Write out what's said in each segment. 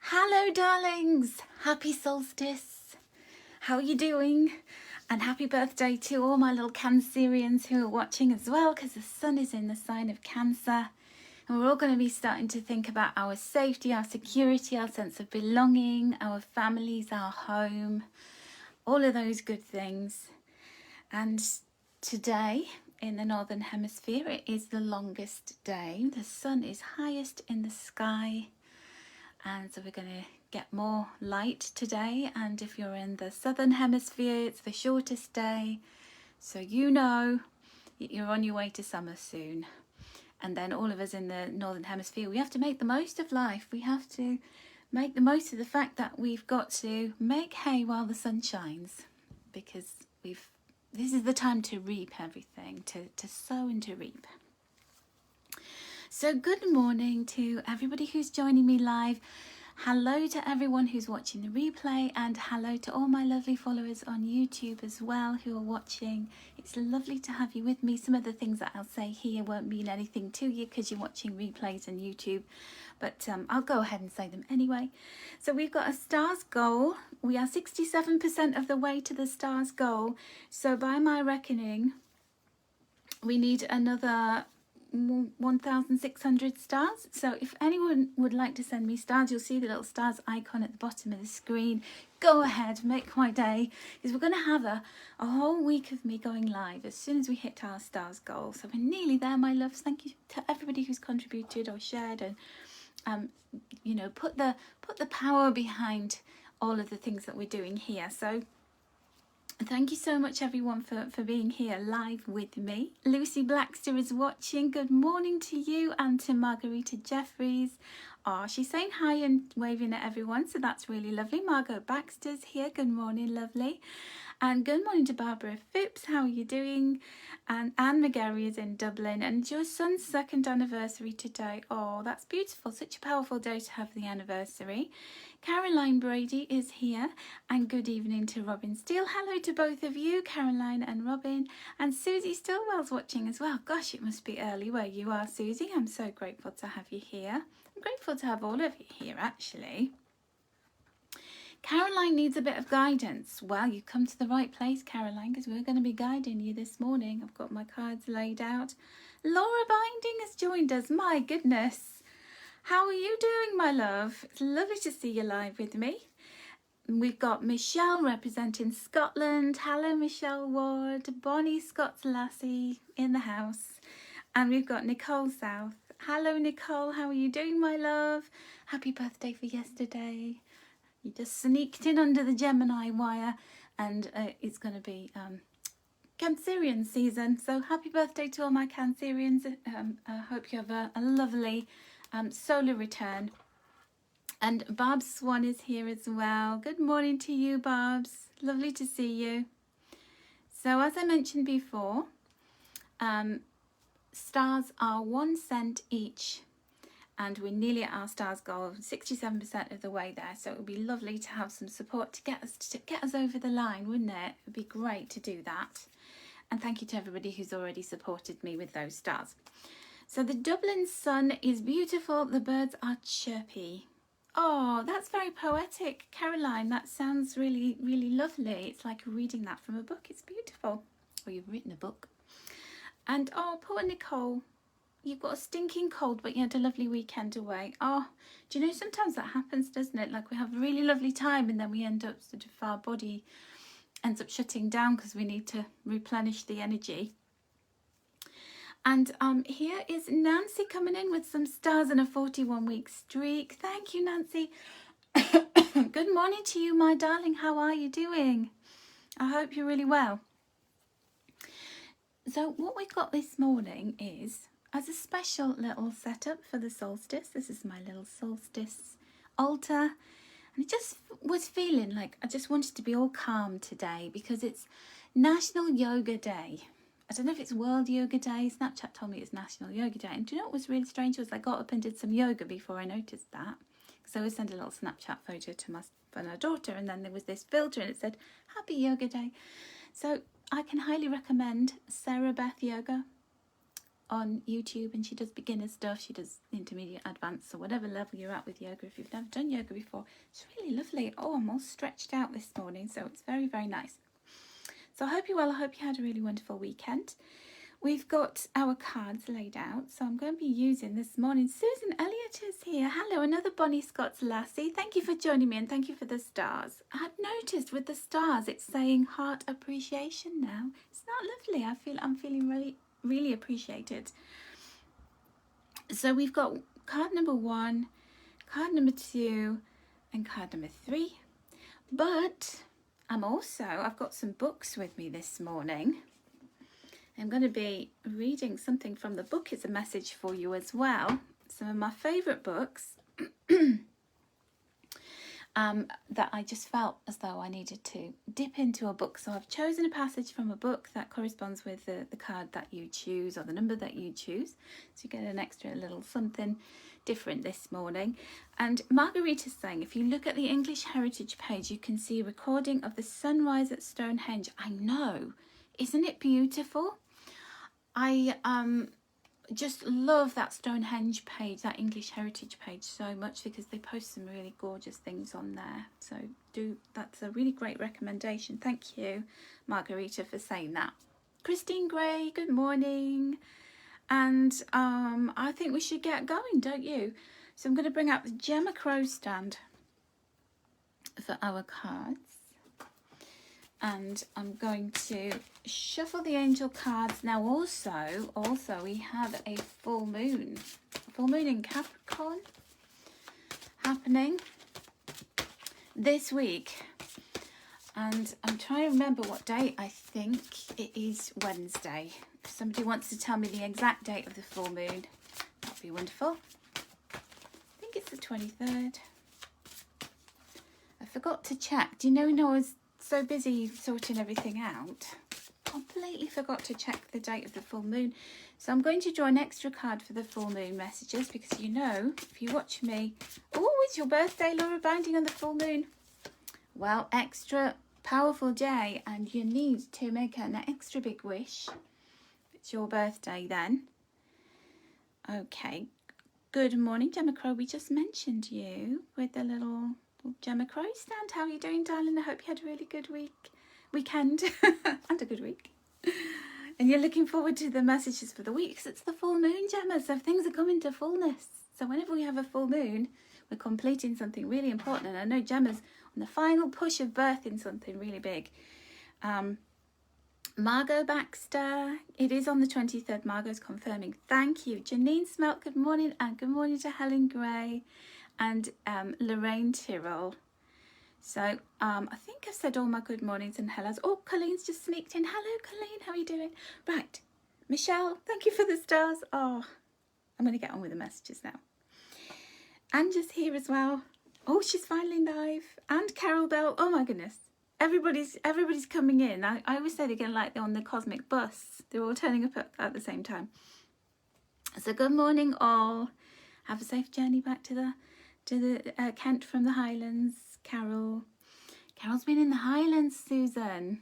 Hello darlings, happy solstice. How are you doing? And happy birthday to all my little Cancerians who are watching as well, because the sun is in the sign of Cancer. And we're all going to be starting to think about our safety, our security, our sense of belonging, our families, our home, all of those good things. And today in the Northern Hemisphere, it is the longest day. The sun is highest in the sky. And so we're going to get more light today. And if you're in the Southern Hemisphere, it's the shortest day. So you know you're on your way to summer soon. And then all of us in the Northern Hemisphere, we have to make the most of life. We have to make the most of the fact that we've got to make hay while the sun shines. Because this is the time to reap everything, to sow and to reap. So good morning to everybody who's joining me live. Hello to everyone who's watching the replay, and hello to all my lovely followers on YouTube as well who are watching. It's lovely to have you with me. Some of the things that I'll say here won't mean anything to you because you're watching replays on YouTube, but I'll go ahead and say them anyway. So we've got a stars goal. We are 67% of the way to the stars goal. So by my reckoning, we need another 1,600 stars. So if anyone would like to send me stars, you'll see the little stars icon at the bottom of the screen. Go ahead, make my day, because we're going to have a whole week of me going live as soon as we hit our stars goal. So we're nearly there, my loves. Thank you to everybody who's contributed or shared and put the power behind all of the things that we're doing here. So thank you so much everyone for being here live with me. Lucy Blackster is watching. Good morning to you, and to Margarita Jeffries. Oh, she's saying hi and waving at everyone, so that's really lovely. Margot Baxter's here. Good morning, lovely. And good morning to Barbara Phipps. How are you doing? And Anne McGarry is in Dublin, and it's your son's second anniversary today. Oh, that's beautiful. Such a powerful day to have the anniversary. Caroline Brady is here, and good evening to Robin Steele. Hello to both of you, Caroline and Robin. And Susie Stillwell's watching as well. Gosh, it must be early where you are, Susie. I'm so grateful to have you here. I'm grateful to have all of you here, actually. Caroline needs a bit of guidance. Well, you've come to the right place, Caroline, because we're going to be guiding you this morning. I've got my cards laid out. Laura Binding has joined us. My goodness. How are you doing, my love? It's lovely to see you live with me. We've got Michelle representing Scotland. Hello, Michelle Ward. Bonnie Scott's lassie in the house. And we've got Nicole South. Hello, Nicole. How are you doing, my love? Happy birthday for yesterday. You just sneaked in under the Gemini wire, and it's going to be Cancerian season. So happy birthday to all my Cancerians. I hope you have a lovely solar return. And Barb's Swan is here as well. Good morning to you, Barb's. Lovely to see you. So as I mentioned before, stars are 1 cent each. And we're nearly at our stars goal, 67% of the way there. So it would be lovely to have some support to get us over the line, wouldn't it? It would be great to do that. And thank you to everybody who's already supported me with those stars. So the Dublin sun is beautiful. The birds are chirpy. Oh, that's very poetic, Caroline. That sounds really, really lovely. It's like reading that from a book. It's beautiful. Or you've written a book. And oh, poor Nicole. You've got a stinking cold, but you had a lovely weekend away. Oh, do you know, sometimes that happens, doesn't it? Like we have a really lovely time and then we end up sort of, our body ends up shutting down because we need to replenish the energy. And here is Nancy coming in with some stars and a 41-week streak. Thank you, Nancy. Good morning to you, my darling. How are you doing? I hope you're really well. So what we've got this morning is, as a special little setup for the solstice, this is my little solstice altar, and I just was feeling like I just wanted to be all calm today because it's National Yoga Day. I don't know if it's World Yoga Day. Snapchat told me it's National Yoga Day. And do you know what was really strange was I got up and did some yoga before I noticed that. So I sent a little Snapchat photo to my daughter, and then there was this filter and it said Happy Yoga Day. So I can highly recommend Sarah Beth Yoga. on YouTube, and she does beginner stuff, she does intermediate, advanced, or whatever level you're at with yoga. If you've never done yoga before, it's really lovely. Oh, I'm all stretched out this morning, so it's very, very nice. So I hope you're well. I hope you had a really wonderful weekend. We've got our cards laid out, so I'm going to be using this morning. Susan Elliott is here. Hello, another Bonnie Scott's lassie. Thank you for joining me, and thank you for the stars. I've noticed with the stars, it's saying heart appreciation now. It's not lovely? I'm feeling really, really appreciated. So we've got card number 1, card number 2, and card number 3. But I've got some books with me this morning. I'm going to be reading something from the book. It's a message for you as well. Some of my favourite books that I just felt as though I needed to dip into a book. So I've chosen a passage from a book that corresponds with the card that you choose, or the number that you choose. So you get an extra little something different this morning. And Margarita's saying, if you look at the English Heritage page, you can see a recording of the sunrise at Stonehenge. I know. Isn't it beautiful? I just love that Stonehenge page, that English Heritage page, so much, because they post some really gorgeous things on there. So that's a really great recommendation. Thank you, Margarita, for saying that. Christine Gray, good morning. And I think we should get going, don't you? So I'm going to bring out the Gemma Crow stand for our cards. And I'm going to shuffle the angel cards. Now also we have a full moon in Capricorn happening this week. And I'm trying to remember what date. I think it is Wednesday. If somebody wants to tell me the exact date of the full moon, that'd be wonderful. I think it's the 23rd. I forgot to check. Do you know, I was so busy sorting everything out, completely forgot to check the date of the full moon. So I'm going to draw an extra card for the full moon messages, because if you watch me, it's your birthday, Laura, binding on the full moon. Well, extra powerful day, and you need to make an extra big wish. It's your birthday then. Okay, good morning, Gemma Crow. We just mentioned you with the little Gemma Crow stand. How are you doing, darling? I hope you had a really good weekend and a good week. And you're looking forward to the messages for the week, because it's the full moon, Gemma, so things are coming to fullness. So whenever we have a full moon, we're completing something really important. And I know Gemma's on the final push of birthing something really big. Margot Baxter, it is on the 23rd. Margot's confirming. Thank you. Janine Smelt, good morning. And good morning to Helen Gray and Lorraine Tyrrell. So I think I've said all my good mornings and hellos. Oh, Colleen's just sneaked in. Hello, Colleen. How are you doing? Right. Michelle, thank you for the stars. Oh, I'm going to get on with the messages now. Anja's here as well. Oh, she's finally live. And Carol Bell. Oh, my goodness. Everybody's coming in. I always say they're going like they're on the cosmic bus. They're all turning up at the same time. So good morning, all. Have a safe journey back to the Kent from the Highlands. Carol's been in the Highlands, Susan.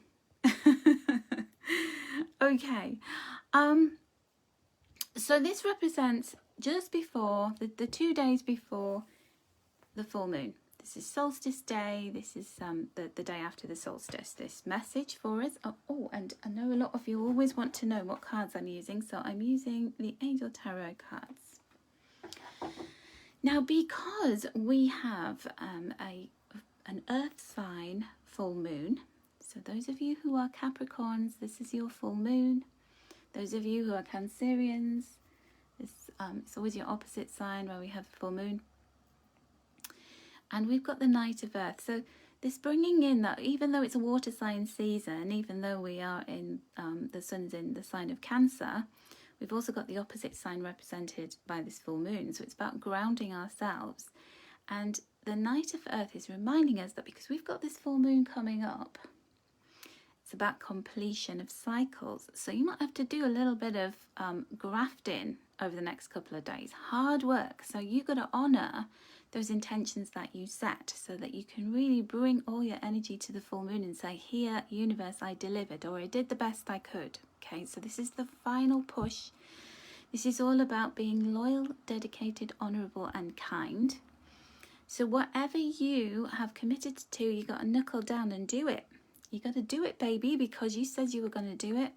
Okay. So this represents just before the 2 days before the full moon. This is solstice day. This is the day after the solstice. This message for us. Oh, and I know a lot of you always want to know what cards I'm using, so I'm using the Angel Tarot cards. Now, because we have an earth sign full moon, so those of you who are Capricorns, this is your full moon. Those of you who are Cancerians, it's always your opposite sign where we have the full moon. And we've got the night of earth. So this bringing in that, even though it's a water sign season, even though we are in, the sun's in the sign of Cancer, we've also got the opposite sign represented by this full moon. So it's about grounding ourselves. And the night of earth is reminding us that because we've got this full moon coming up, it's about completion of cycles. So you might have to do a little bit of grafting over the next couple of days. Hard work. So you've got to honour those intentions that you set, so that you can really bring all your energy to the full moon and say, here, universe, I delivered, or I did the best I could. Okay, so this is the final push This is all about being loyal, dedicated, honourable and kind. So whatever you have committed to, you got to knuckle down and do it. You got to do it, baby, because you said you were going to do it.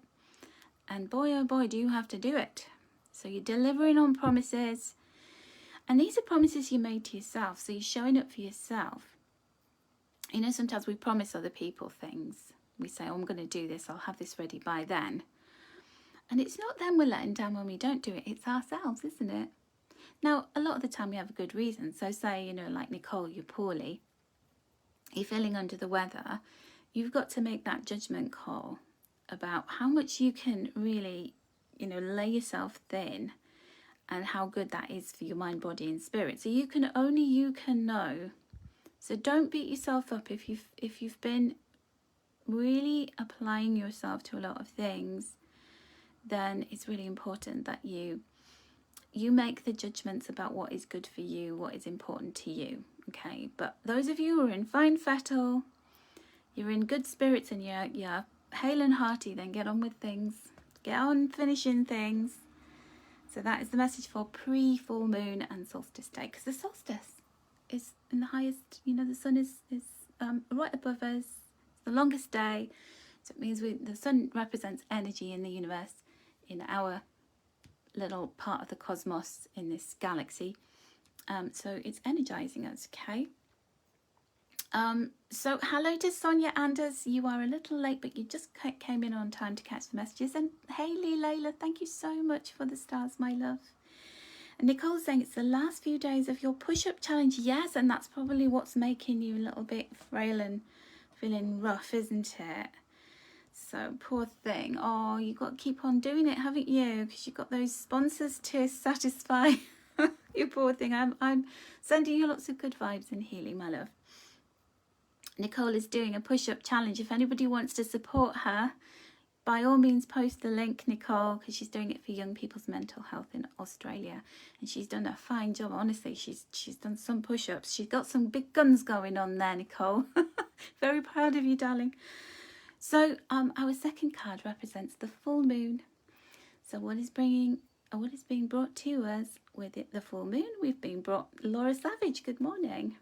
And boy, oh boy, do you have to do it. So you're delivering on promises. And these are promises you made to yourself. So you're showing up for yourself. You know, sometimes we promise other people things. We say, oh, I'm going to do this. I'll have this ready by then. And it's not them we're letting down when we don't do it. It's ourselves, isn't it? Now, a lot of the time we have a good reason. So say, you know, like Nicole, you're poorly. You're feeling under the weather. You've got to make that judgment call about how much you can really, you know, lay yourself thin and how good that is for your mind, body and spirit. So you can know. So don't beat yourself up if you've been really applying yourself to a lot of things. Then it's really important that you make the judgments about what is good for you, what is important to you, okay? But those of you who are in fine fettle, you're in good spirits and you're hale and hearty, then get on with things. Get on finishing things. So that is the message for pre-full moon and solstice day, because the solstice is in the highest, you know, the sun is right above us. It's the longest day. So it means the sun represents energy in the universe, in our little part of the cosmos in this galaxy. So it's energizing us, okay? So hello to Sonia Anders. You are a little late, but you just came in on time to catch the messages. And Hayley, Layla, thank you so much for the stars, my love. And Nicole's saying it's the last few days of your push-up challenge. Yes, and that's probably what's making you a little bit frail and feeling rough, isn't it? So poor thing. Oh, you've got to keep on doing it, haven't you? Because you've got those sponsors to satisfy. You poor thing. I'm sending you lots of good vibes and healing, my love. Nicole is doing a push-up challenge. If anybody wants to support her, by all means post the link, Nicole, because she's doing it for young people's mental health in Australia. And she's done a fine job. Honestly, she's done some push-ups. She's got some big guns going on there, Nicole. Very proud of you, darling. So our second card represents the full moon. So what is being brought to us with it, the full moon? We've been brought Laura Savage. Good morning.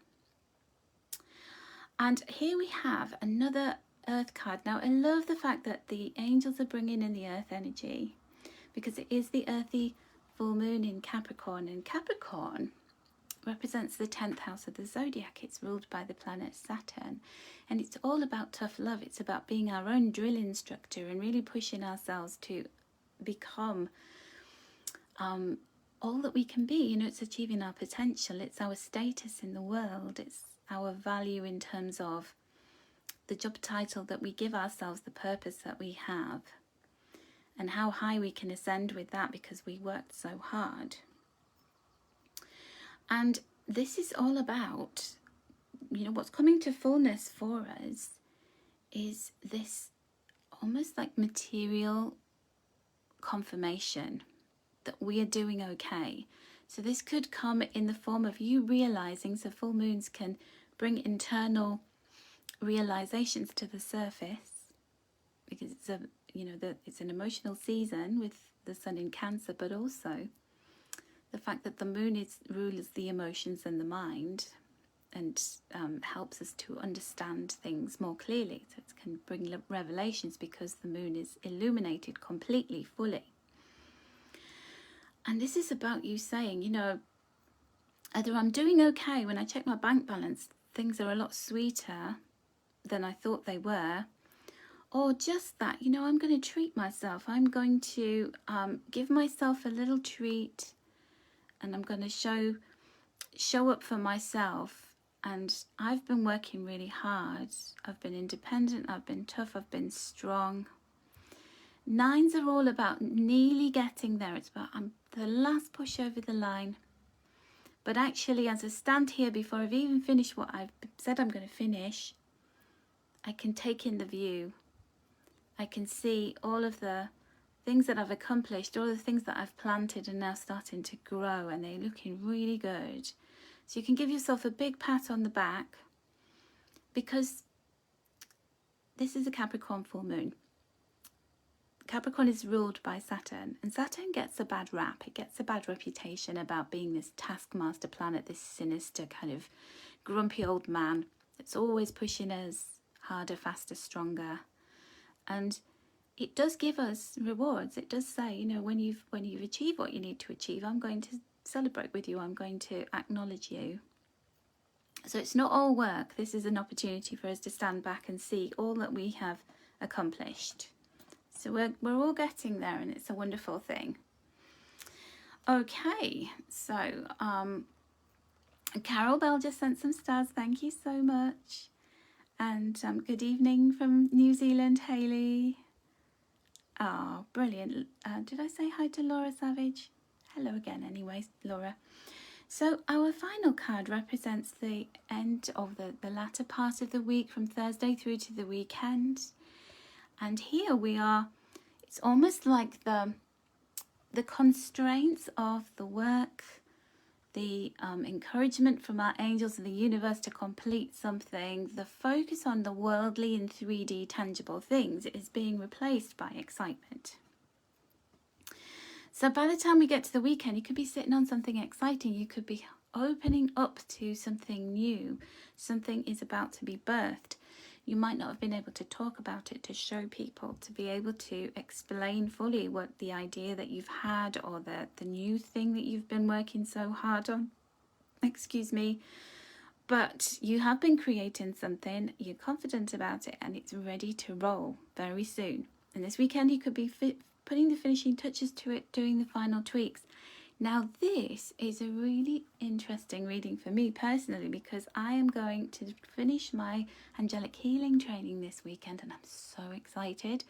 And here we have another earth card. Now I love the fact that the angels are bringing in the earth energy, because it is the earthy full moon in Capricorn, and Capricorn represents the 10th house of the zodiac. It's ruled by the planet Saturn, and it's all about tough love. It's about being our own drill instructor and really pushing ourselves to become all that we can be. You know, it's achieving our potential. It's our status in the world. It's our value in terms of the job title that we give ourselves, the purpose that we have, and how high we can ascend with that because we worked so hard. And this is all about, you know, what's coming to fullness for us is this almost like material confirmation that we are doing okay. So this could come in the form of you realizing, so full moons can bring internal realizations to the surface, because it's a, you know, it's an emotional season with the sun in Cancer, but also the fact that the moon rules the emotions and the mind, and helps us to understand things more clearly. So it can bring revelations because the moon is illuminated completely, fully. And this is about you saying, you know, either I'm doing okay, when I check my bank balance, things are a lot sweeter than I thought they were, or just that, you know, I'm going to treat myself. I'm going to give myself a little treat, and I'm going to show up for myself. And I've been working really hard. I've been independent. I've been tough. I've been strong. Nines are all about nearly getting there. It's about the last push over the line. But actually, as I stand here before I've even finished what I've said I'm going to finish, I can take in the view. I can see all of the things that I've accomplished, all the things that I've planted are now starting to grow, and they're looking really good. So you can give yourself a big pat on the back, because this is a Capricorn full moon. Capricorn is ruled by Saturn, and Saturn gets a bad rap. It gets a bad reputation about being this taskmaster planet, this sinister kind of grumpy old man that's always pushing us harder, faster, stronger. And it does give us rewards. It does say, you know, when you've achieved what you need to achieve, I'm going to celebrate with you. I'm going to acknowledge you. So it's not all work. This is an opportunity for us to stand back and see all that we have accomplished. So we're all getting there, and it's a wonderful thing. Okay, so Carol Bell just sent some stars. Thank you so much. And good evening from New Zealand, Hayley. Ah, oh, brilliant. Did I say hi to Laura Savage? Hello again anyway, Laura. So our final card represents the end of the latter part of the week, from Thursday through to the weekend. And here we are, it's almost like the constraints of the work, the encouragement from our angels and the universe to complete something, the focus on the worldly and 3D tangible things is being replaced by excitement. So by the time we get to the weekend, you could be sitting on something exciting. You could be opening up to something new. Something is about to be birthed. You might not have been able to talk about it, to show people, to be able to explain fully what the idea that you've had, or the new thing that you've been working so hard on. Excuse me. But you have been creating something, you're confident about it, and it's ready to roll very soon. And this weekend you could be putting the finishing touches to it, doing the final tweaks. Now this is a really interesting reading for me personally, because I am going to finish my angelic healing training this weekend, and I'm so excited.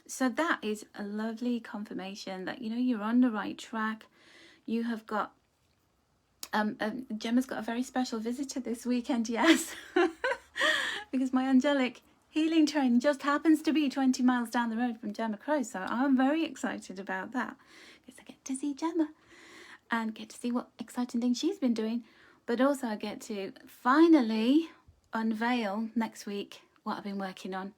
So that is a lovely confirmation that, you know, you're on the right track. You have got Gemma's got a very special visitor this weekend, yes. Because my angelic healing training just happens to be 20 miles down the road from Gemma Crow, so I'm very excited about that, because I get to see Gemma and get to see what exciting things she's been doing, but also I get to finally unveil next week what I've been working on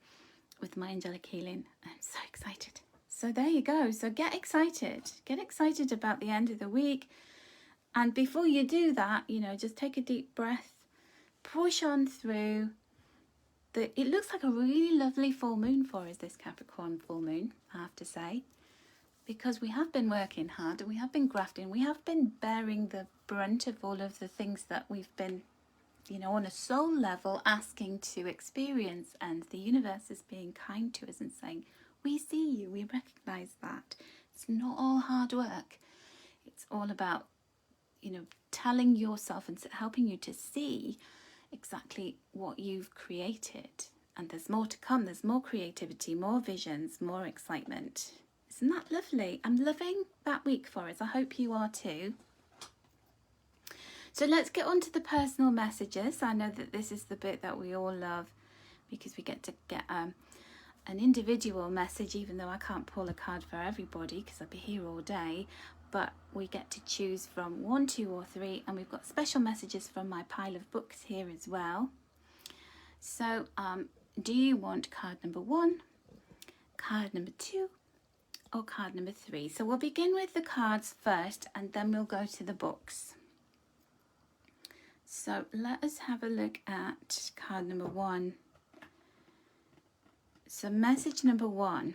with my angelic healing. I'm so excited. So there you go. So get excited about the end of the week. And before you do that, you know, just take a deep breath, push on through. It looks like a really lovely full moon for us, this Capricorn full moon, I have to say. Because we have been working hard, and we have been grafting, we have been bearing the brunt of all of the things that we've been, you know, on a soul level asking to experience, and the universe is being kind to us and saying, we see you, we recognise that. It's not all hard work. It's all about, you know, telling yourself and helping you to see exactly what you've created. And there's more to come. There's more creativity, more visions, more excitement. Isn't that lovely? I'm loving that week for us. I hope you are too. So let's get on to the personal messages. I know that this is the bit that we all love, because we get to get an individual message, even though I can't pull a card for everybody because I'll be here all day. But we get to choose from 1, 2 or 3, and we've got special messages from my pile of books here as well. So do you want card number 1, card number 2, or card number 3? So we'll begin with the cards first, and then we'll go to the books. So let us have a look at card number 1. So message number 1.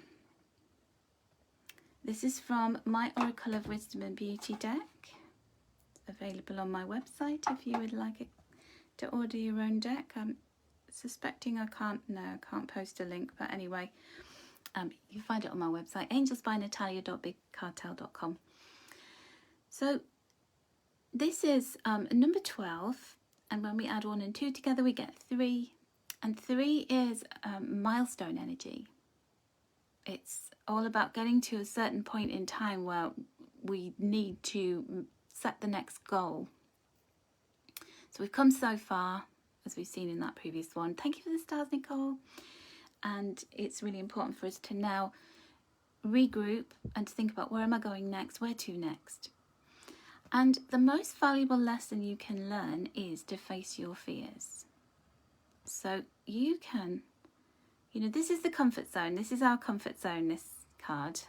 This is from my Oracle of Wisdom and Beauty deck. It's available on my website if you would like it to order your own deck. I'm suspecting I can't post a link, but anyway, you find it on my website, angelsbynatalia.bigcartel.com. So this is number 12, and when we add 1 and 2 together we get 3, and 3 is milestone energy. It's all about getting to a certain point in time where we need to set the next goal. So we've come so far, as we've seen in that previous one. Thank you for the stars, Nicole. And it's really important for us to now regroup and to think about, where am I going next? Where to next? And the most valuable lesson you can learn is to face your fears. So you can, you know, this is the comfort zone. This is our comfort zone, this card.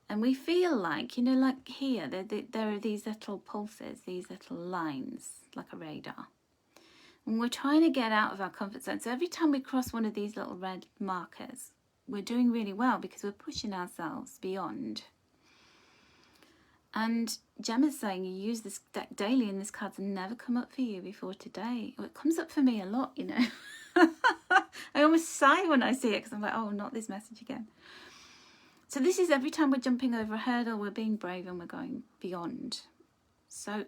And we feel like, you know, like here, there are these little pulses, these little lines, like a radar. And we're trying to get out of our comfort zone. So every time we cross one of these little red markers, we're doing really well because we're pushing ourselves beyond. And Gemma's saying you use this deck daily and this card's never come up for you before today. Well, it comes up for me a lot, you know. I almost sigh when I see it because I'm like, oh, not this message again. So this is every time we're jumping over a hurdle, we're being brave and we're going beyond. So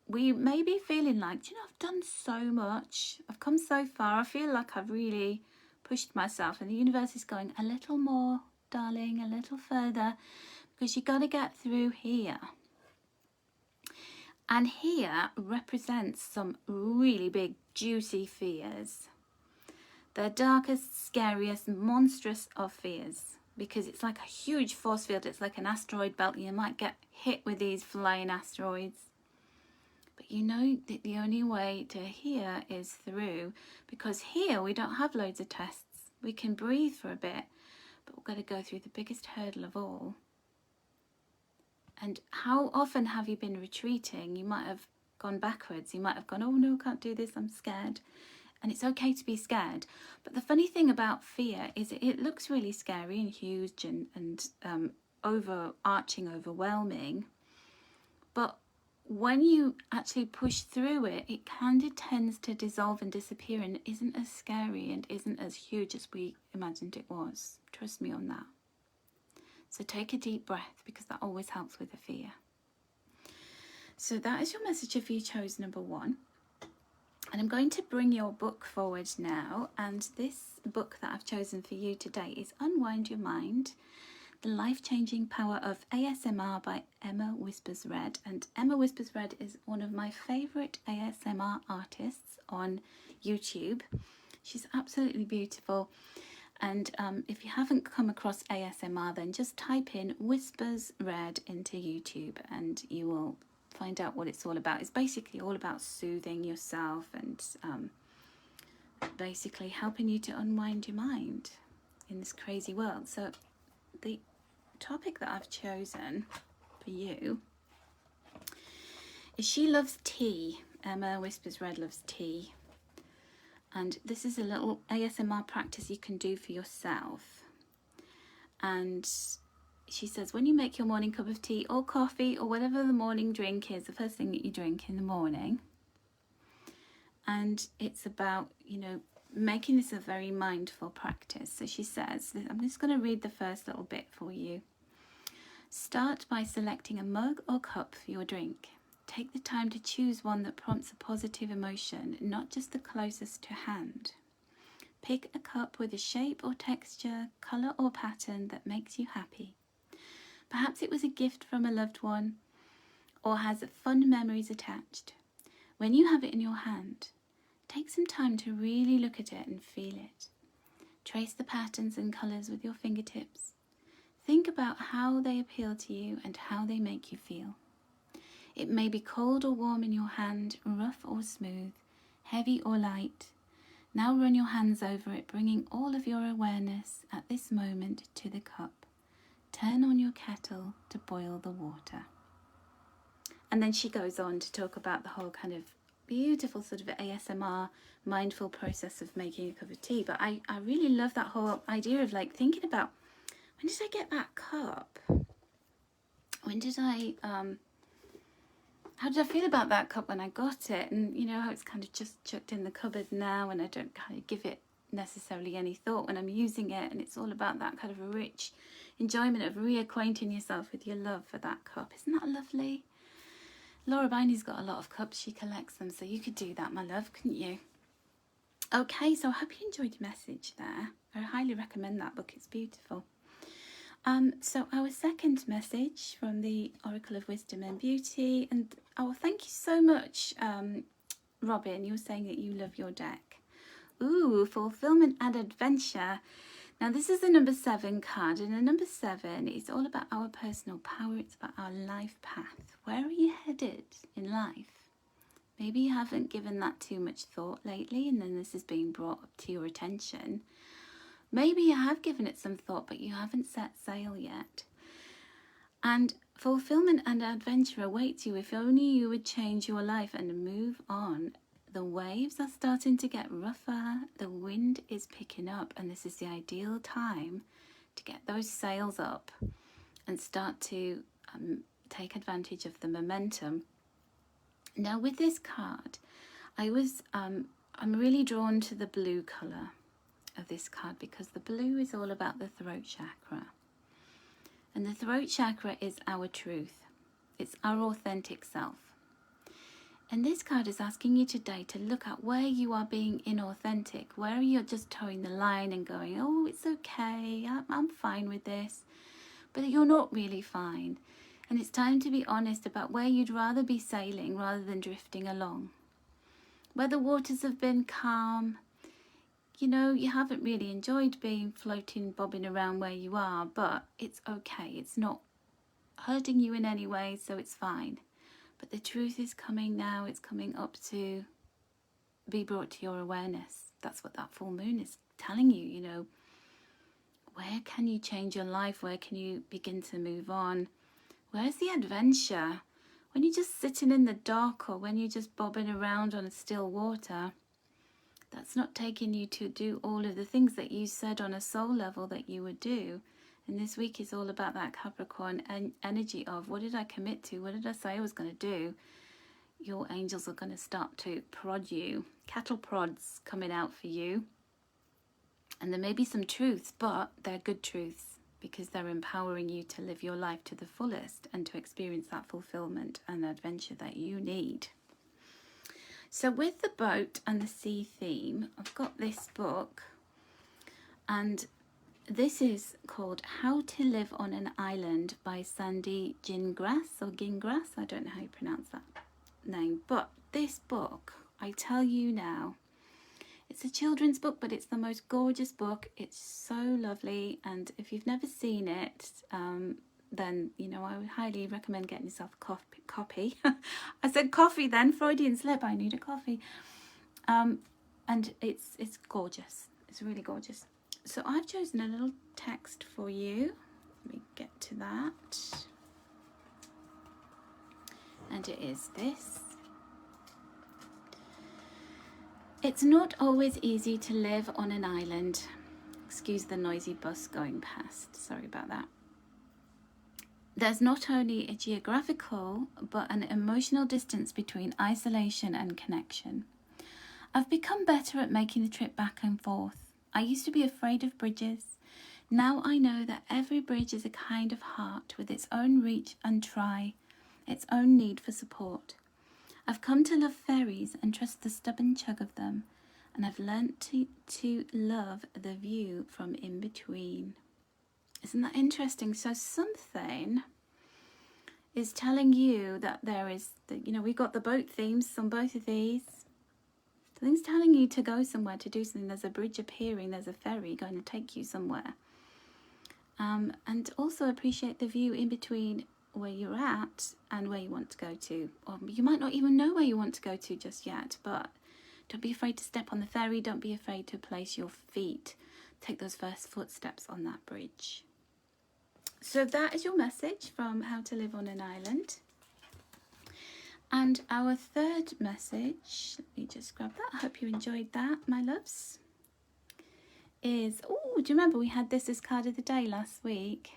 we may be feeling like, do you know, I've done so much. I've come so far. I feel like I've really pushed myself. And the universe is going, a little more, darling, a little further. Because you've got to get through here. And here represents some really big, juicy fears. The darkest, scariest, monstrous of fears. Because it's like a huge force field. It's like an asteroid belt. You might get hit with these flying asteroids. But you know that the only way to here is through. Because here we don't have loads of tests. We can breathe for a bit. But we've got to go through the biggest hurdle of all. And how often have you been retreating? You might have gone backwards. You might have gone, oh no, I can't do this, I'm scared. And it's okay to be scared. But the funny thing about fear is it looks really scary and huge and overarching, overwhelming. But when you actually push through it, it kind of tends to dissolve and disappear and isn't as scary and isn't as huge as we imagined it was. Trust me on that. So take a deep breath because that always helps with the fear. So that is your message if you chose number 1. And I'm going to bring your book forward now. And this book that I've chosen for you today is Unwind Your Mind, The Life-Changing Power of ASMR by Emma Whispers Red. And Emma Whispers Red is one of my favourite ASMR artists on YouTube. She's absolutely beautiful. And if you haven't come across ASMR, then just type in Whispers Red into YouTube and you will find out what it's all about. It's basically all about soothing yourself and basically helping you to unwind your mind in this crazy world. So the topic that I've chosen for you is she loves tea. Emma Whispers Red loves tea. And this is a little ASMR practice you can do for yourself. And she says, when you make your morning cup of tea or coffee or whatever the morning drink is, the first thing that you drink in the morning. And it's about, you know, making this a very mindful practice. So she says, I'm just going to read the first little bit for you. Start by selecting a mug or cup for your drink. Take the time to choose one that prompts a positive emotion, not just the closest to hand. Pick a cup with a shape or texture, colour or pattern that makes you happy. Perhaps it was a gift from a loved one or has fun memories attached. When you have it in your hand, take some time to really look at it and feel it. Trace the patterns and colours with your fingertips. Think about how they appeal to you and how they make you feel. It may be cold or warm in your hand, rough or smooth, heavy or light. Now run your hands over it, bringing all of your awareness at this moment to the cup. Turn on your kettle to boil the water. And then she goes on to talk about the whole kind of beautiful sort of ASMR mindful process of making a cup of tea. But I really love that whole idea of like thinking about, when did I get that cup? When did I... how did I feel about that cup when I got it? And you know how it's kind of just chucked in the cupboard now and I don't kind of give it necessarily any thought when I'm using it. And it's all about that kind of a rich enjoyment of reacquainting yourself with your love for that cup. Isn't that lovely? Laura Biney's got a lot of cups. She collects them. So you could do that, my love, couldn't you? Okay, so I hope you enjoyed the message there. I highly recommend that book. It's beautiful. So our second message from the Oracle of Wisdom and Beauty, and oh, thank you so much, Robin. You were saying that you love your deck. Ooh, fulfillment and adventure. Now this is the number 7 card, and the number 7 is all about our personal power. It's about our life path. Where are you headed in life? Maybe you haven't given that too much thought lately, and then this is being brought up to your attention. Maybe you have given it some thought, but you haven't set sail yet. And fulfillment and adventure awaits you if only you would change your life and move on. The waves are starting to get rougher, the wind is picking up, and this is the ideal time to get those sails up and start to take advantage of the momentum. Now with this card, I'm really drawn to the blue colour of this card because the blue is all about the throat chakra. And the throat chakra is our truth. It's our authentic self. And this card is asking you today to look at where you are being inauthentic, where you're just towing the line and going, oh, it's okay, I'm fine with this. But you're not really fine. And it's time to be honest about where you'd rather be sailing rather than drifting along. Where the waters have been calm, you know, you haven't really enjoyed being floating, bobbing around where you are, but it's okay. It's not hurting you in any way, so it's fine. But the truth is coming now. It's coming up to be brought to your awareness. That's what that full moon is telling you, you know. Where can you change your life? Where can you begin to move on? Where's the adventure? When you're just sitting in the dock or when you're just bobbing around on still water, that's not taking you to do all of the things that you said on a soul level that you would do. And this week is all about that Capricorn energy of what did I commit to? What did I say I was going to do? Your angels are going to start to prod you. Cattle prods coming out for you. And there may be some truths, but they're good truths because they're empowering you to live your life to the fullest and to experience that fulfillment and adventure that you need. So with the boat and the sea theme, I've got this book, and this is called How to Live on an Island by Sandy Gingras, or Gingras, I don't know how you pronounce that name. But this book, I tell you now, it's a children's book, but it's the most gorgeous book. It's so lovely, and if you've never seen it, then, you know, I would highly recommend getting yourself a copy. I said coffee then, Freudian slip, I need a coffee. And it's gorgeous. It's really gorgeous. So I've chosen a little text for you. Let me get to that. And it is this. It's not always easy to live on an island. Excuse the noisy bus going past. Sorry about that. There's not only a geographical, but an emotional distance between isolation and connection. I've become better at making the trip back and forth. I used to be afraid of bridges. Now I know that every bridge is a kind of heart with its own reach and try, its own need for support. I've come to love ferries and trust the stubborn chug of them, and I've learnt to love the view from in between. Isn't that interesting? So something is telling you that there is, you know, we've got the boat themes on both of these. Something's telling you to go somewhere, to do something. There's a bridge appearing, there's a ferry going to take you somewhere. And also appreciate the view in between where you're at and where you want to go to. Or you might not even know where you want to go to just yet, but don't be afraid to step on the ferry. Don't be afraid to place your feet. Take those first footsteps on that bridge. So that is your message from How to Live on an Island. And our third message, let me just grab that. I hope you enjoyed that, my loves. Is, oh, do you remember we had this as card of the day last week?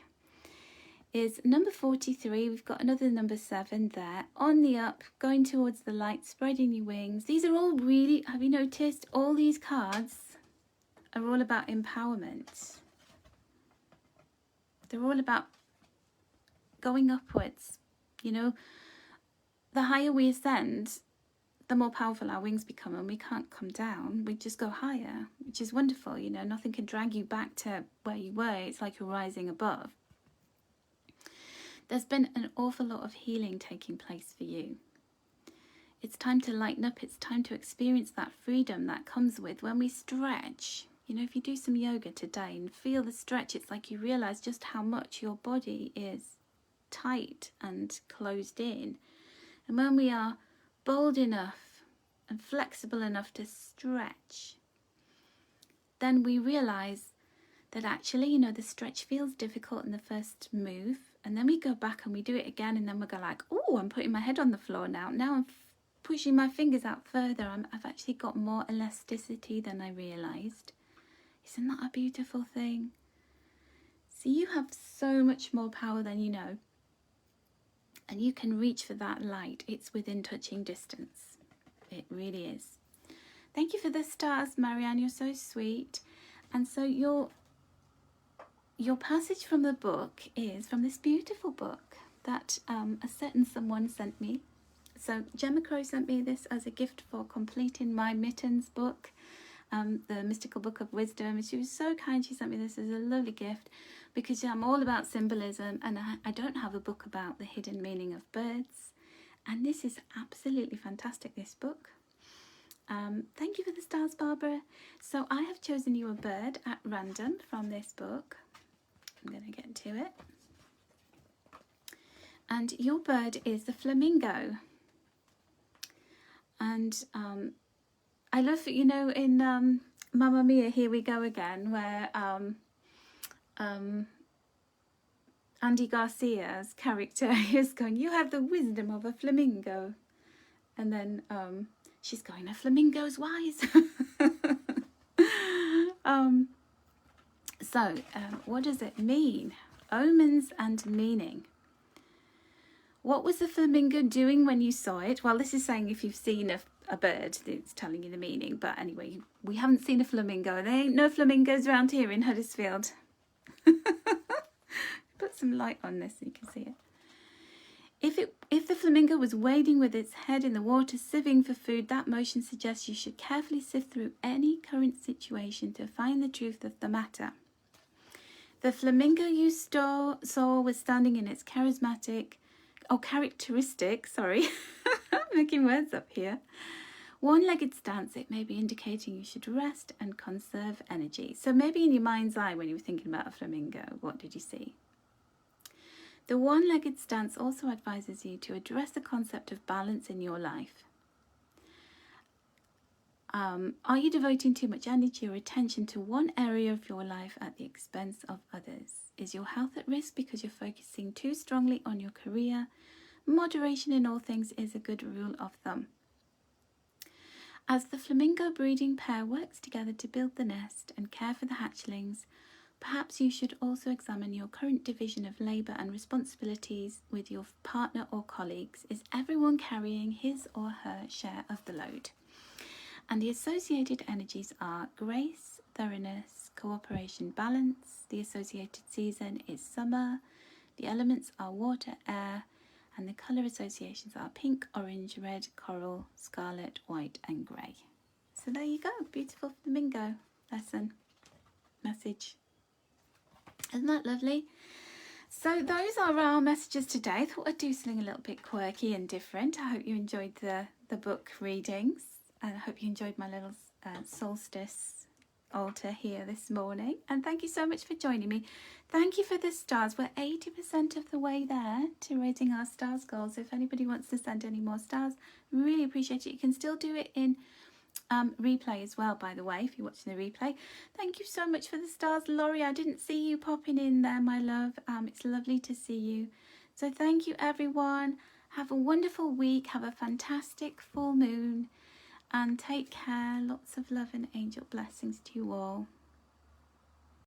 Is number 43. We've got another number 7 there. On the up, going towards the light, spreading your wings. These are all really, have you noticed, all these cards are all about empowerment. They're all about going upwards. You know, the higher we ascend, the more powerful our wings become, and we can't come down. We just go higher, which is wonderful. You know, nothing can drag you back to where you were. It's like you're rising above. There's been an awful lot of healing taking place for you. It's time to lighten up. It's time to experience that freedom that comes with when we stretch. You know, if you do some yoga today and feel the stretch, it's like you realize just how much your body is tight and closed in. And when we are bold enough and flexible enough to stretch, then we realize that actually, you know, the stretch feels difficult in the first move, and then we go back and we do it again, and then we go like, oh, I'm putting my head on the floor now. Now I'm pushing my fingers out further. I've actually got more elasticity than I realised. Isn't that a beautiful thing? So you have so much more power than you know. And you can reach for that light. It's within touching distance. It really is. Thank you for the stars, Marianne. You're so sweet. And so your passage from the book is from this beautiful book that a certain someone sent me. So Gemma Crow sent me this as a gift for completing my Mittens book, the Mystical Book of Wisdom. And she was so kind. She sent me this as a lovely gift because I'm all about symbolism, and I don't have a book about the hidden meaning of birds. And this is absolutely fantastic, this book. Thank you for the stars, Barbara. So I have chosen you a bird at random from this book. I'm going to get to it. And your bird is the flamingo. And I love, you know, in Mamma Mia, Here We Go Again, where Andy Garcia's character is going, you have the wisdom of a flamingo. And then she's going, a flamingo's wise. So what does it mean? Omens and meaning. What was the flamingo doing when you saw it? Well, this is saying if you've seen a bird, it's telling you the meaning. But anyway, we haven't seen a flamingo. There ain't no flamingos around here in Huddersfield. Put some light on this so you can see it. If the flamingo was wading with its head in the water, sieving for food, that motion suggests you should carefully sift through any current situation to find the truth of the matter. The flamingo you saw was standing in its characteristic, I'm making words up here. One-legged stance, it may be indicating you should rest and conserve energy. So maybe in your mind's eye when you were thinking about a flamingo, what did you see? The one-legged stance also advises you to address the concept of balance in your life. Are you devoting too much energy or attention to one area of your life at the expense of others? Is your health at risk because you're focusing too strongly on your career? Moderation in all things is a good rule of thumb. As the flamingo breeding pair works together to build the nest and care for the hatchlings, perhaps you should also examine your current division of labour and responsibilities with your partner or colleagues. Is everyone carrying his or her share of the load? And the associated energies are grace, thoroughness, cooperation, balance. The associated season is summer. The elements are water, air, and the colour associations are pink, orange, red, coral, scarlet, white and grey. So there you go, beautiful flamingo lesson, message. Isn't that lovely? So those are our messages today. I thought I'd do something a little bit quirky and different. I hope you enjoyed the book readings. And I hope you enjoyed my little solstice altar here this morning. And thank you so much for joining me. Thank you for the stars. We're 80% of the way there to raising our stars goals. If anybody wants to send any more stars, really appreciate it. You can still do it in replay as well, by the way, if you're watching the replay. Thank you so much for the stars. Laurie, I didn't see you popping in there, my love. It's lovely to see you. So thank you, everyone. Have a wonderful week. Have a fantastic full moon. And take care. Lots of love and angel blessings to you all.